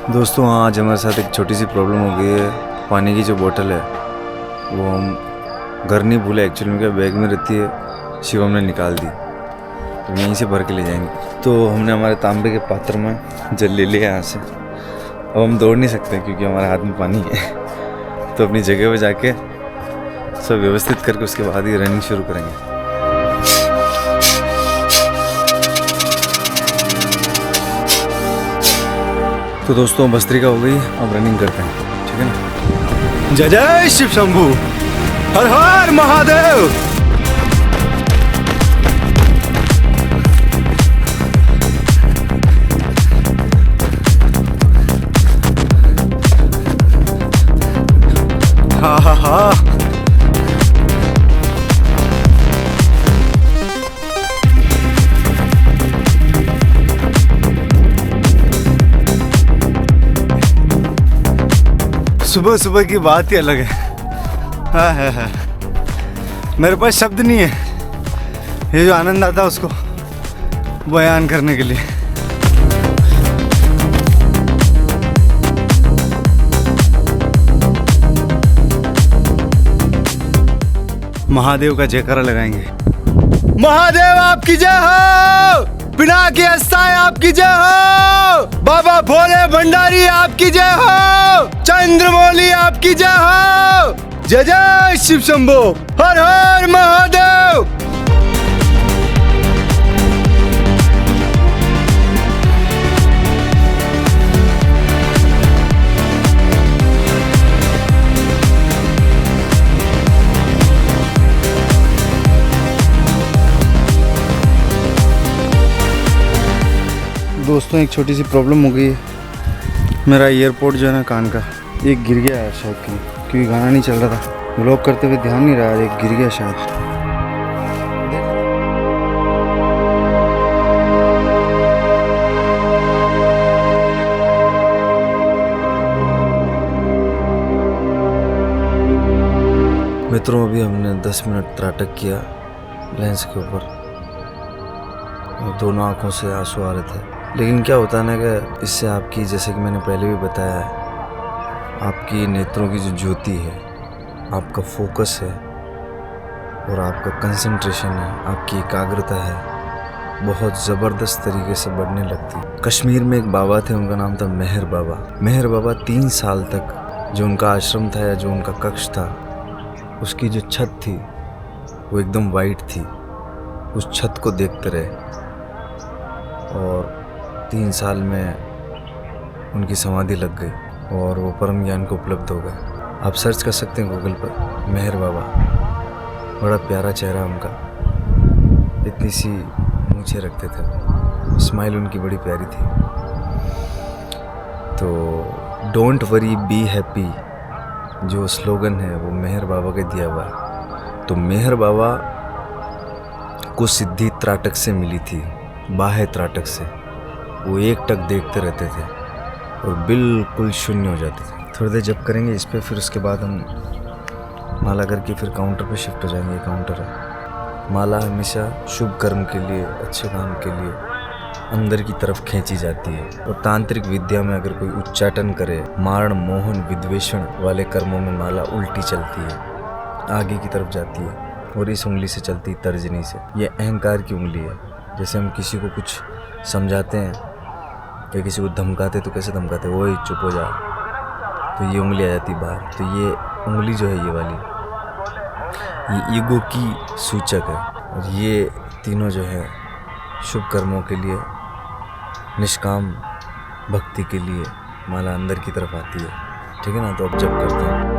दोस्तों आज हमारे साथ एक छोटी सी प्रॉब्लम हो गई है। पानी की जो बोतल है वो हम घर नहीं भूले, एक्चुअली में क्या बैग में रहती है, शिवम ने निकाल दी, तो यहीं से भर के ले जाएंगे। तो हमने हमारे तांबे के पात्र में जल ले लिया यहाँ से। अब हम दौड़ नहीं सकते क्योंकि हमारे हाथ में पानी है। तो अपनी जगह पर जाके सब व्यवस्थित करके उसके बाद ही रनिंग शुरू करेंगे। तो दोस्तों भस्त्रिका हो गई, अब रनिंग करते हैं, ठीक है ना। जय जय शिव शंभू, हर हर महादेव। हा हा हा। सुबह सुबह की बात ही अलग है। हाँ, मेरे पास शब्द नहीं है ये जो आनंद आता है उसको बयान करने के लिए। महादेव का जयकारा लगाएंगे। महादेव आपकी जय हो, पिनाकी अस्ताय आपकी जय हो, बाबा भोले भंडारी आपकी जय हो, चंद्रमौली आपकी जय हो। जय जय शिव शंभो, हर हर महादेव। दोस्तों एक छोटी सी प्रॉब्लम हो गई है। मेरा ईयरपोर्ट जो है ना कान का, एक गिर गया है शायद क्योंकि गाना नहीं चल रहा था। व्लॉग करते हुए ध्यान नहीं रहा, एक गिर गया शायद। मित्रों अभी हमने 10 मिनट त्राटक किया लेंस के ऊपर और दोनों आंखों से आंसू आ रहे थे। लेकिन क्या होता है ना कि इससे आपकी, जैसे कि मैंने पहले भी बताया है, आपकी नेत्रों की जो ज्योति है, आपका फोकस है और आपका कंसंट्रेशन है, आपकी एकाग्रता है, बहुत ज़बरदस्त तरीके से बढ़ने लगती है। कश्मीर में एक बाबा थे, उनका नाम था मेहर बाबा। मेहर बाबा 3 साल तक जो उनका आश्रम था या जो उनका कक्ष था, उसकी जो छत थी वो एकदम वाइट थी। उस छत को देखते रहे और 3 साल में उनकी समाधि लग गई और वो परम ज्ञान को उपलब्ध हो गए। आप सर्च कर सकते हैं गूगल पर, मेहर बाबा। बड़ा प्यारा चेहरा उनका, इतनी सी मूंछें रखते थे, स्माइल उनकी बड़ी प्यारी थी। तो डोंट वरी बी हैप्पी जो स्लोगन है वो मेहर बाबा के दिया हुआ है। तो मेहर बाबा को सिद्धि त्राटक से मिली थी, बाह्य त्राटक से। वो एक टक देखते रहते थे और बिल्कुल शून्य हो जाते थे। थोड़ी देर जप करेंगे इस पे, फिर उसके बाद हम माला करके फिर काउंटर पे शिफ्ट हो जाएंगे। काउंटर है। माला हमेशा शुभ कर्म के लिए, अच्छे काम के लिए अंदर की तरफ खींची जाती है। और तांत्रिक विद्या में अगर कोई उच्चाटन करे, मारण मोहन विद्वेषण वाले कर्मों में माला उल्टी चलती है, आगे की तरफ जाती है और इस उंगली से चलती है, तर्जनी से। ये अहंकार की उंगली है। जैसे हम किसी को कुछ समझाते हैं या किसी को धमकाते तो कैसे धमकाते, वो ही चुप हो जा, तो ये उंगली आ जाती बाहर। तो ये उंगली जो है, ये वाली, ये ईगो की सूचक है। और ये तीनों जो है शुभ कर्मों के लिए, निष्काम भक्ति के लिए माला अंदर की तरफ आती है, ठीक है ना। तो अब जब करते हैं,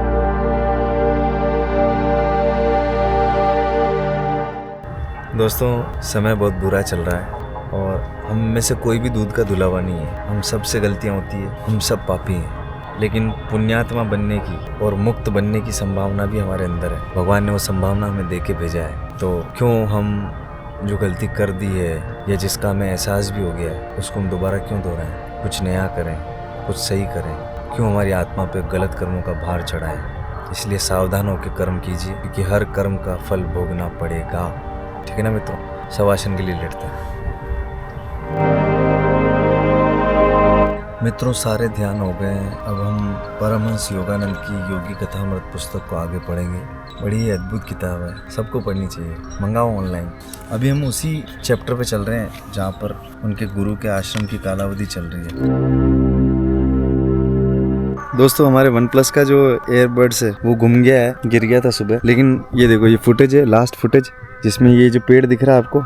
दोस्तों समय बहुत बुरा चल रहा है और हम में से कोई भी दूध का धुलावा नहीं है। हम सब से गलतियाँ होती है, हम सब पापी हैं। लेकिन पुण्यात्मा बनने की और मुक्त बनने की संभावना भी हमारे अंदर है। भगवान ने वो संभावना हमें दे के भेजा है। तो क्यों हम जो गलती कर दी है या जिसका हमें एहसास भी हो गया है, उसको हम दोबारा क्यों दोहराएं? कुछ नया करें, कुछ सही करें। क्यों हमारी आत्मा पे गलत कर्मों का भार चढ़ाएं? इसलिए सावधान होकर कर्म कीजिए, क्योंकि हर कर्म का फल भोगना पड़ेगा, ठीक है ना मित्रों। शवासन के लिए लेटते हैं। मित्रों सारे ध्यान हो गए हैं। अब हम परमहंस योगानंद की योगी कथामृत पुस्तक को आगे पढ़ेंगे। बड़ी ही अद्भुत किताब है, सबको पढ़नी चाहिए, मंगाओ ऑनलाइन। अभी हम उसी चैप्टर पे चल रहे हैं जहाँ पर उनके गुरु के आश्रम की कालावधि चल रही है। दोस्तों हमारे OnePlus का जो एयरबड्स है वो गुम गया है, गिर गया था सुबह। लेकिन ये देखो, ये फुटेज है, लास्ट फुटेज, जिसमें ये जो पेड़ दिख रहा है आपको,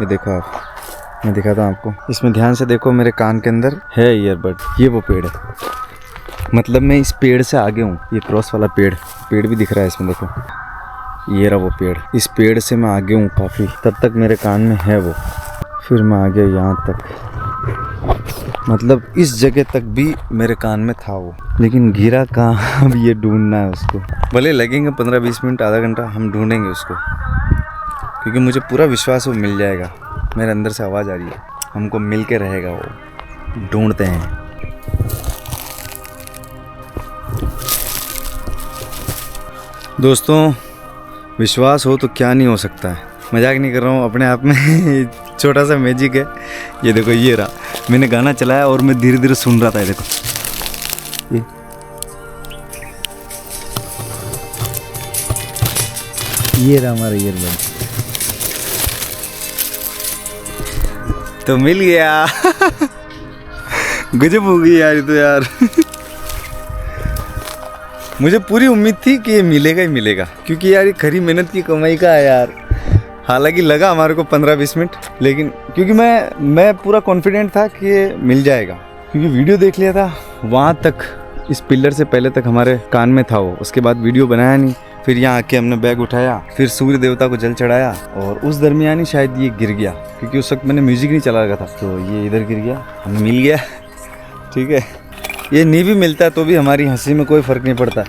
ये देखो आप, मैं दिखाता हूँ आपको। इसमें ध्यान से देखो, मेरे कान के अंदर है ईयरबड, ये वो पेड़ है। मतलब मैं इस पेड़ से आगे हूँ, ये क्रॉस वाला पेड़ भी दिख रहा है इसमें, देखो ये रहा वो पेड़। इस पेड़ से मैं आगे हूँ काफ़ी, तब तक मेरे कान में है वो। फिर मैं आ गया यहाँ तक, मतलब इस जगह तक भी मेरे कान में था वो, लेकिन गिरा कहाँ, अब ये ढूंढना है उसको। भले लगेंगे 15-20 मिनट, आधा घंटा, हम ढूंढेंगे उसको, क्योंकि मुझे पूरा विश्वास वो मिल जाएगा। मेरे अंदर से आवाज़ आ रही है, हमको मिल के रहेगा वो। ढूंढते हैं। दोस्तों विश्वास हो तो क्या नहीं हो सकता है, मजाक नहीं कर रहा हूँ, अपने आप में छोटा सा मैजिक है। ये देखो, ये रहा, मैंने गाना चलाया और मैं धीरे धीरे सुन रहा था। ये देखो, ये रहा हमारा ईयरबड, तो मिल गया। गजब हो गई यार ये तो यार। मुझे पूरी उम्मीद थी कि ये मिलेगा ही मिलेगा, क्योंकि यार ये खरी मेहनत की कमाई का है यार। हालांकि लगा हमारे को 15-20 मिनट, लेकिन क्योंकि मैं पूरा कॉन्फिडेंट था कि ये मिल जाएगा, क्योंकि वीडियो देख लिया था। वहाँ तक इस पिलर से पहले तक हमारे कान में था वो, उसके बाद वीडियो बनाया नहीं। फिर यहाँ आके हमने बैग उठाया, फिर सूर्य देवता को जल चढ़ाया, और उस दरमियान ही शायद ये गिर गया, क्योंकि उस वक्त मैंने म्यूजिक नहीं चला रखा था, तो ये इधर गिर गया, हमें मिल गया। ठीक है, ये नहीं भी मिलता तो भी हमारी हंसी में कोई फ़र्क नहीं पड़ता।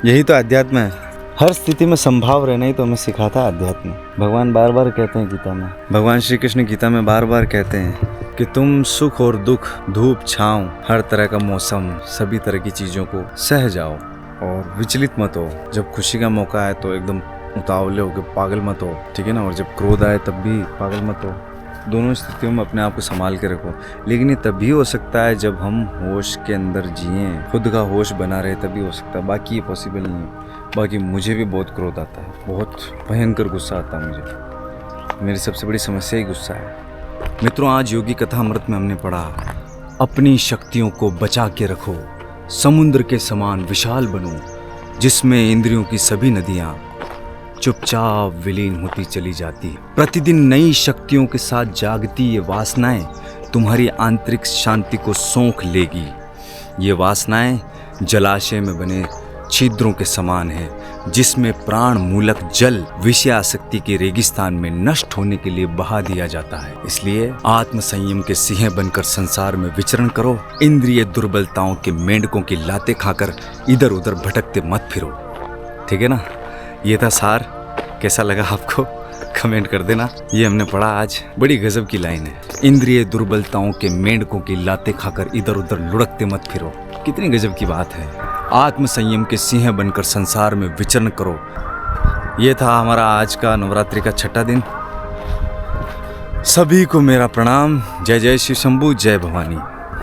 यही तो अध्यात्म है, हर स्थिति में संभाव रहना ही तो हमें सिखाता है अध्यात्म। भगवान बार बार कहते हैं गीता में, भगवान श्री कृष्ण गीता में बार बार कहते हैं कि तुम सुख और दुख, धूप छाँव, हर तरह का मौसम, सभी तरह की चीज़ों को सह जाओ और विचलित मत हो। जब खुशी का मौका आए तो एकदम उतावले हो के पागल मत हो, ठीक है ना, और जब क्रोध आए तब भी पागल मत हो। दोनों स्थितियों में अपने आप को संभाल के रखो। लेकिन ये तभी हो सकता है जब हम होश के अंदर जिए, खुद का होश बना रहे, तभी हो सकता है, बाकी ये पॉसिबल नहीं है। बाकी मुझे भी बहुत क्रोध आता है, बहुत भयंकर गुस्सा आता है मुझे। मेरी सबसे बड़ी समस्या ही गुस्सा है। मित्रों आज योगी कथा अमृत में हमने पढ़ा, अपनी शक्तियों को बचा के रखो, समुद्र के समान विशाल बनो, जिसमें इंद्रियों की सभी नदियां चुपचाप विलीन होती चली जाती। प्रतिदिन नई शक्तियों के साथ जागती ये वासनाएं तुम्हारी आंतरिक शांति को सोख लेगी। ये वासनाएं जलाशय में बने छिद्रों के समान है, जिसमें प्राण मूलक जल विषयासक्ति के रेगिस्तान में नष्ट होने के लिए बहा दिया जाता है। इसलिए आत्म संयम के सिंह बनकर संसार में विचरण करो। इंद्रिय दुर्बलताओं के मेंढकों की लातें खाकर इधर उधर भटकते मत फिरो। ठीक है ना, ये था सार। कैसा लगा आपको कमेंट कर देना। ये हमने पढ़ा आज, बड़ी गजब की लाइन है। इंद्रिय दुर्बलताओं के मेंढकों की लातें खाकर इधर उधर लुढ़कते मत फिरो। कितनी गजब की बात है। आत्म संयम के सिंह बनकर संसार में विचरण करो। ये था हमारा आज का नवरात्रि का 6ठा दिन। सभी को मेरा प्रणाम। जय जय शिव शंभू, जय भवानी।